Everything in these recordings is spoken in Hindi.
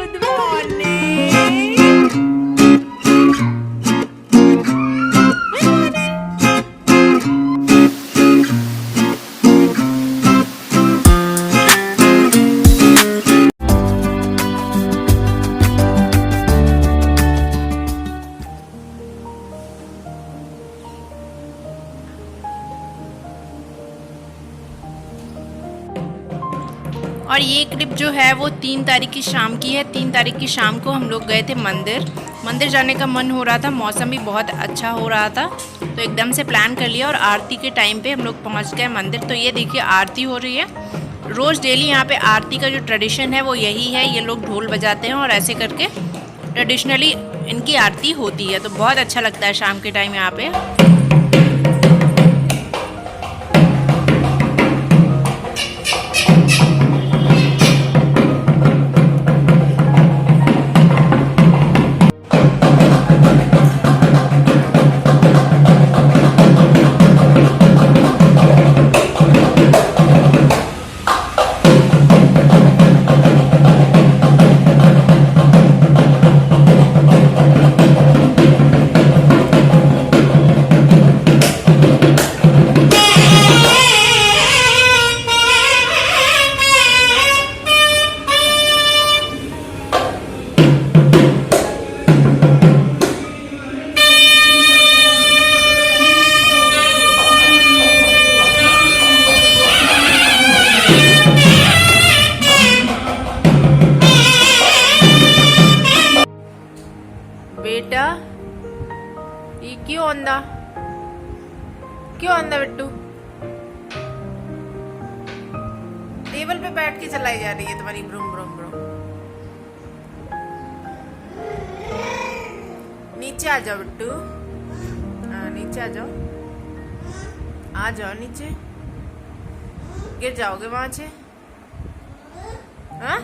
Good morning. और ये क्लिप जो है वो 3 तारीख की शाम की है। 3 तारीख की शाम को हम लोग गए थे मंदिर जाने का मन हो रहा था, मौसम भी बहुत अच्छा हो रहा था, तो एकदम से प्लान कर लिया और आरती के टाइम पे हम लोग पहुंच गए मंदिर। तो ये देखिए आरती हो रही है। रोज़ डेली यहाँ पे आरती का जो ट्रेडिशन है वो यही है, ये लोग ढोल बजाते हैं और ऐसे करके ट्रेडिशनली इनकी आरती होती है। तो बहुत अच्छा लगता है शाम के टाइम यहाँ पे। बेटा ये क्यों आंदा बिट्टू? टेबल पे बैठ के चलाई जा रही है तुम्हारी ब्रूम ब्रूम ब्रूम। नीचे आ जाओ बिट्टू, नीचे आ जाओ नीचे, गिर जाओगे वहां से। हाँ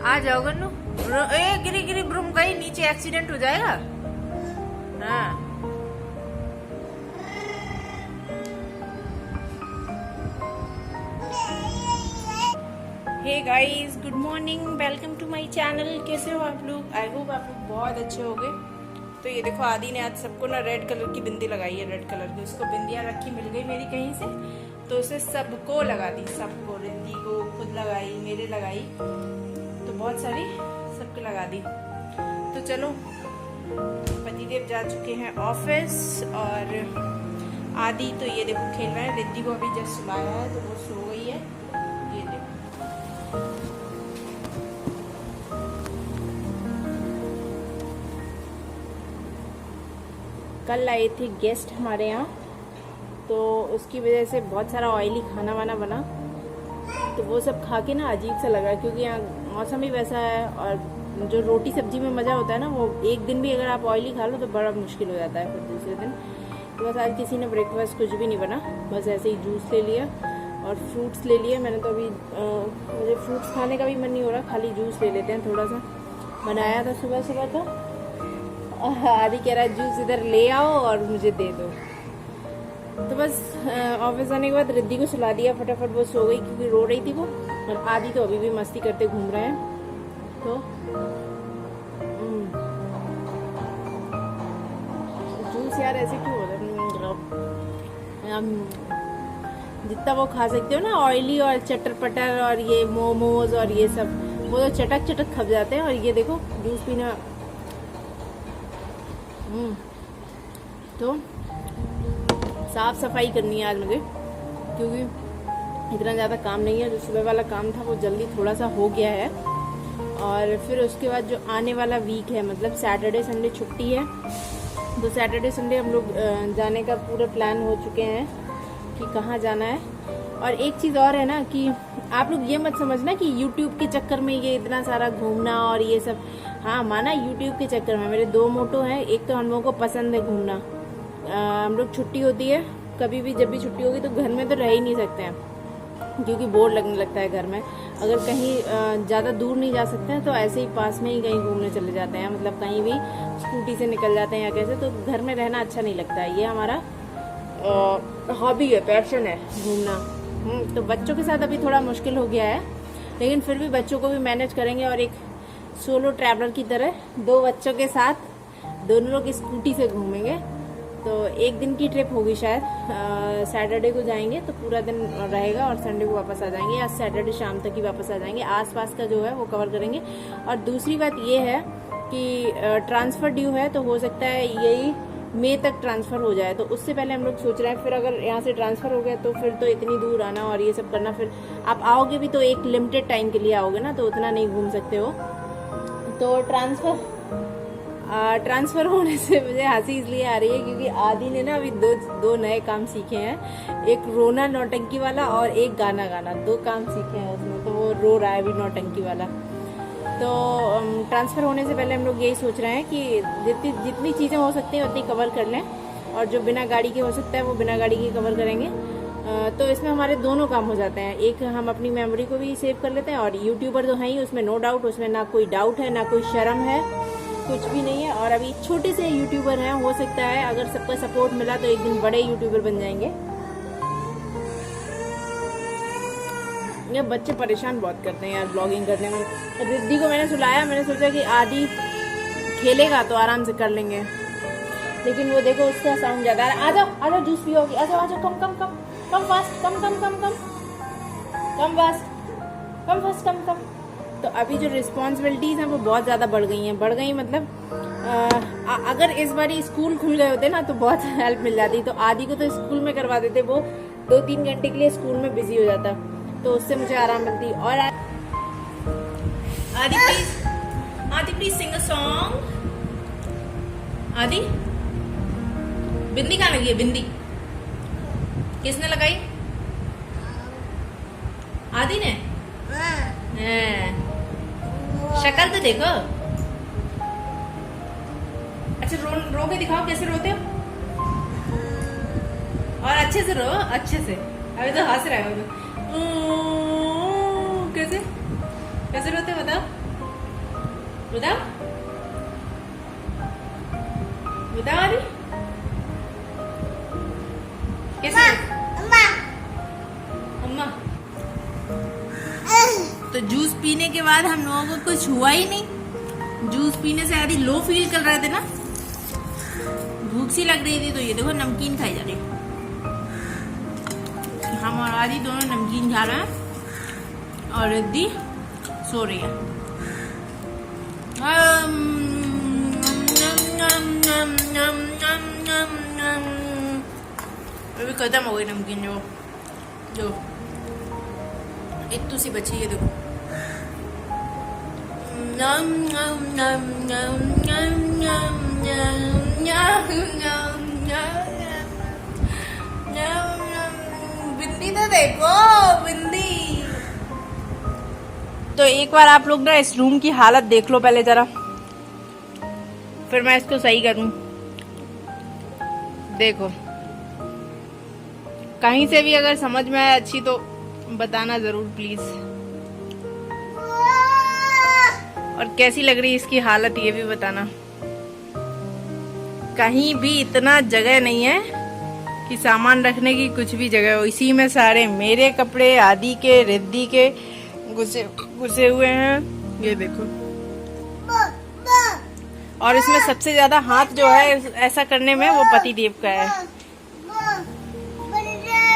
आ जाओ गन्नू। ए गिरी ब्रूम गई नीचे, एक्सीडेंट हो जाएगा। हाँ hey guys, good morning, welcome to my channel. कैसे हो आप लोग? आई होप आप लोग बहुत अच्छे होंगे। तो ये देखो आदि ने आज सबको ना रेड कलर की बिंदी लगाई है, रेड कलर की। उसको बिंदियाँ रखी मिल गई मेरी कहीं से, तो उसे सबको लगा दी, सबको, रिद्धि को खुद लगाई, मेरे लगाई, तो बहुत सारी सबको लगा दी। तो चलो पतिदेव जा चुके हैं ऑफिस और आदि तो ये देखो खेल रहा है। रिद्धि को अभी जस्ट सुलाया है तो वो सो गई है। ये देखो कल आए थे गेस्ट हमारे यहाँ, तो उसकी वजह से बहुत सारा ऑयली खाना वाना बना, तो वो सब खा के ना अजीब सा लगा, क्योंकि यहाँ मौसम भी वैसा है और जो रोटी सब्जी में मज़ा होता है ना, वो एक दिन भी अगर आप ऑयली खा लो तो बड़ा मुश्किल हो जाता है फिर दूसरे दिन। तो बस आज किसी ने ब्रेकफास्ट कुछ भी नहीं बना, बस ऐसे ही जूस ले लिया और फ्रूट्स ले लिए। मैंने तो अभी मुझे फ्रूट्स खाने का भी मन नहीं हो रहा, खाली जूस ले लेते हैं। थोड़ा सा बनाया था सुबह तो आदि कह रहा है जूस इधर ले आओ और मुझे दे दो। तो बस ऑफिस आने के बाद रिद्धि को सुला दिया फटाफट, वो सो गई क्योंकि रो रही थी वो। और आदि तो अभी भी मस्ती करते घूम रहे हैं। तो जूस यार ऐसे क्यों हो रहा है? जितना वो खा सकते हो ना ऑयली और चटर पटर और ये मोमोज और ये सब, वो तो चटक खप जाते हैं। और ये देखो जूस पीना। तो साफ सफाई करनी है आज मुझे, क्योंकि इतना ज़्यादा काम नहीं है। जो सुबह वाला काम था वो जल्दी थोड़ा सा हो गया है। और फिर उसके बाद जो आने वाला वीक है, मतलब सैटरडे संडे छुट्टी है, तो सैटरडे संडे हम लोग जाने का पूरा प्लान हो चुके हैं कि कहाँ जाना है। और एक चीज़ और है ना कि आप लोग ये मत समझना कि YouTube के चक्कर में ये इतना सारा घूमना और ये सब। हाँ माना YouTube के चक्कर में, मेरे 2 मोटो हैं। एक तो हम लोगों को पसंद है घूमना, हम लोग छुट्टी होती है कभी भी, जब भी छुट्टी होगी तो घर में तो रह ही नहीं सकते हैं, क्योंकि बोर लगने लगता है घर में। अगर कहीं ज़्यादा दूर नहीं जा सकते हैं तो ऐसे ही पास में ही कहीं घूमने चले जाते हैं, मतलब कहीं भी स्कूटी से निकल जाते हैं या कैसे। तो घर में रहना अच्छा नहीं लगता है। ये हमारा हॉबी है, पैशन है घूमना। तो बच्चों के साथ अभी थोड़ा मुश्किल हो गया है, लेकिन फिर भी बच्चों को भी मैनेज करेंगे और एक सोलो ट्रैवलर की तरह 2 बच्चों के साथ दोनों लोग स्कूटी से घूमेंगे। तो एक दिन की ट्रिप होगी शायद, सैटरडे को जाएंगे तो पूरा दिन रहेगा और संडे को वापस आ जाएंगे, या सैटरडे शाम तक ही वापस आ जाएंगे। आसपास का जो है वो कवर करेंगे। और दूसरी बात ये है कि ट्रांसफ़र ड्यू है, तो हो सकता है यही मई तक ट्रांसफ़र हो जाए, तो उससे पहले हम लोग सोच रहे हैं। फिर अगर यहाँ से ट्रांसफ़र हो गया तो फिर तो इतनी दूर आना और ये सब करना, फिर आप आओगे भी तो एक लिमिटेड टाइम के लिए आओगे ना, तो उतना नहीं घूम सकते हो। तो ट्रांसफ़र होने से मुझे हंसी इसलिए आ रही है क्योंकि आदि ने ना अभी दो नए काम सीखे हैं, एक रोना नौटंकी वाला और एक गाना गाना, 2 काम सीखे हैं उसमें। तो वो रो रहा है अभी नौटंकी वाला। तो ट्रांसफ़र होने से पहले हम लोग यही सोच रहे हैं कि जितनी चीज़ें हो सकती हैं उतनी कवर कर लें, और जो बिना गाड़ी के हो सकता है वो बिना गाड़ी के कवर करेंगे। तो इसमें हमारे दोनों काम हो जाते हैं, एक हम अपनी मेमोरी को भी सेव कर लेते हैं, और यूट्यूबर तो है ही, उसमें नो डाउट, उसमें ना कोई डाउट है ना कोई शर्म है, कुछ भी नहीं है। और अभी छोटे से यूट्यूबर हैं, हो सकता है अगर सबका सपोर्ट मिला तो एक दिन बड़े यूट्यूबर बन जाएंगे। ये बच्चे परेशान बहुत करते हैं यार ब्लॉगिंग करने में। रिद्धि को मैंने सुलाया, मैंने सोचा कि आदि खेलेगा तो आराम से कर लेंगे, लेकिन वो देखो उसका साउंड ज्यादा आ रहा है। आ जाओ जूस पियोगी, आ जाओ कम कम कम कम फास्ट, कम कम कम कम कम फास्ट, कम फास्ट कम कम। तो अभी जो रिस्पॉन्सिबिलिटीज हैं वो बहुत ज़्यादा बढ़ गई मतलब अगर इस बारी स्कूल खुल गए होते ना तो बहुत हेल्प मिल जाती। तो आदि को तो स्कूल में करवा देते, वो 2-3 घंटे के लिए स्कूल में बिजी हो जाता, तो उससे मुझे आराम मिलती। और आदि प्लीज सिंग अ सॉन्ग। आदि बिंदी कहाँ लगी है? बिंदी किसने लगाई? आदि ने? शक्ल तो देखो। अच्छा रो के दिखाओ कैसे रोते हो, और अच्छे से रो, अच्छे से। अभी तो हंस रहा है वो। कैसे कैसे रोते हो बताओ बताओ बताओ। अरे कैसे? अम्मा। तो जूस पीने के बाद हम लोगों को कुछ हुआ ही नहीं। जूस पीने से आदि लो फील कर रहे थे ना, भूख सी लग रही थी, तो ये देखो नमकीन खाई जा रही। हम और आदि दोनों नमकीन खा रहे हैं और रिद्धि सो रही है। अभी खत्म हो गई नमकीन, जो इतनी सी बची है देखो। बिंदी तो देखो, बिंदी। तो एक बार आप लोग ना इस रूम की हालत देख लो पहले जरा, फिर मैं इसको सही करूं। देखो कहीं से भी अगर समझ में आए अच्छी तो बताना जरूर प्लीज। और कैसी लग रही है इसकी हालत ये भी बताना। कहीं भी इतना जगह नहीं है कि सामान रखने की कुछ भी जगह हो। इसी में सारे मेरे कपड़े, आदि के, रिद्धि के घुसे हुए हैं, ये देखो। और इसमें सबसे ज्यादा हाथ जो है ऐसा करने में वो पति देव का है।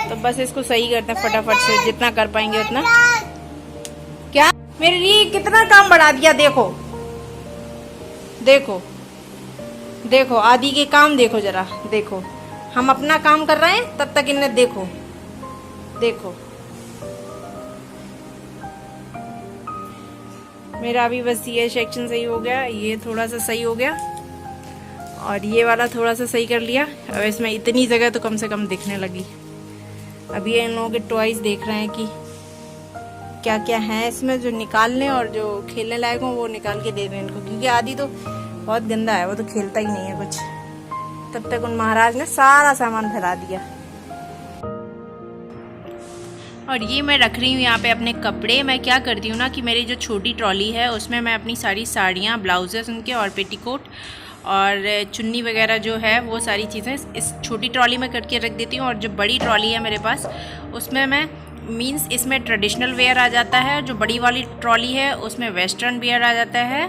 तो बस इसको सही करते हैं फटाफट से, जितना कर पाएंगे उतना। क्या मेरे लिए कितना काम बढ़ा दिया, देखो देखो देखो आदि के काम देखो जरा, देखो हम अपना काम कर रहे हैं तब तक इन्हें देखो देखो। मेरा अभी बस ये सेक्शन सही हो गया, ये थोड़ा सा सही हो गया और ये वाला थोड़ा सा सही कर लिया। अब इसमें इतनी जगह तो कम से कम दिखने लगी। अभी इन लोगों के टॉयज देख रहे हैं कि क्या क्या है इसमें, जो निकालने और जो खेलने लायक हो वो निकाल के दे दें इनको, क्योंकि आदि तो बहुत गंदा है, वो तो खेलता ही नहीं है कुछ। तब तक उन महाराज ने सारा सामान फैला दिया। और ये मैं रख रही हूँ यहाँ पे अपने कपड़े। मैं क्या करती हूँ ना कि मेरी जो छोटी ट्रॉली है उसमें मैं अपनी सारी साड़ियाँ, ब्लाउजेस उनके और पेटीकोट और चुन्नी वगैरह जो है वो सारी चीज़ें इस छोटी ट्रॉली में करके रख देती हूँ। और जो बड़ी ट्रॉली है मेरे पास उसमें मैं मीन्स इसमें ट्रेडिशनल वेयर आ जाता है, जो बड़ी वाली ट्रॉली है उसमें वेस्टर्न वेयर आ जाता है,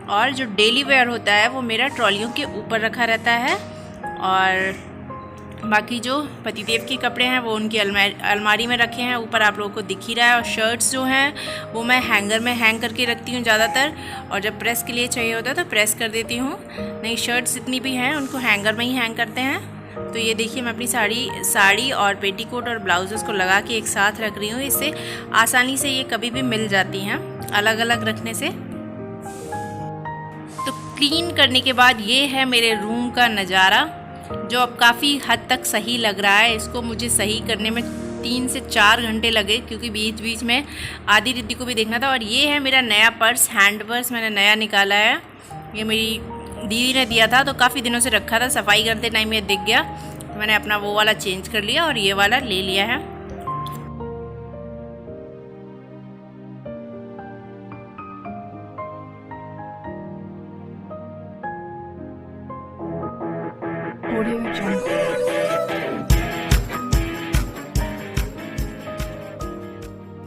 और जो डेली वेयर होता है वो मेरा ट्रॉलियों के ऊपर रखा रहता है। और बाकी जो पतिदेव के कपड़े हैं वो उनकी अलमारी में रखे हैं, ऊपर आप लोगों को दिख ही रहा है। और शर्ट्स जो हैं वो मैं हैंगर में हैंग करके रखती हूँ ज़्यादातर, और जब प्रेस के लिए चाहिए होता है तो प्रेस कर देती हूँ, नहीं शर्ट्स जितनी भी हैं उनको हैंगर में ही हैंग करते हैं। तो ये देखिए मैं अपनी साड़ी और पेटीकोट और ब्लाउजेस को लगा के एक साथ रख रही हूँ, इससे आसानी से ये कभी भी मिल जाती हैं अलग अलग रखने से। तो क्लीन करने के बाद ये है मेरे रूम का नज़ारा, जो अब काफ़ी हद तक सही लग रहा है। इसको मुझे सही करने में 3 से 4 घंटे लगे, क्योंकि बीच बीच में आदि रिद्धि को भी देखना था। और ये है मेरा नया पर्स, हैंड पर्स मैंने नया निकाला है, ये मेरी दीदी ने दिया था, तो काफ़ी दिनों से रखा था, सफाई करते टाइम ये दिख गया तो मैंने अपना वो वाला चेंज कर लिया और ये वाला ले लिया है। Audio Jungle.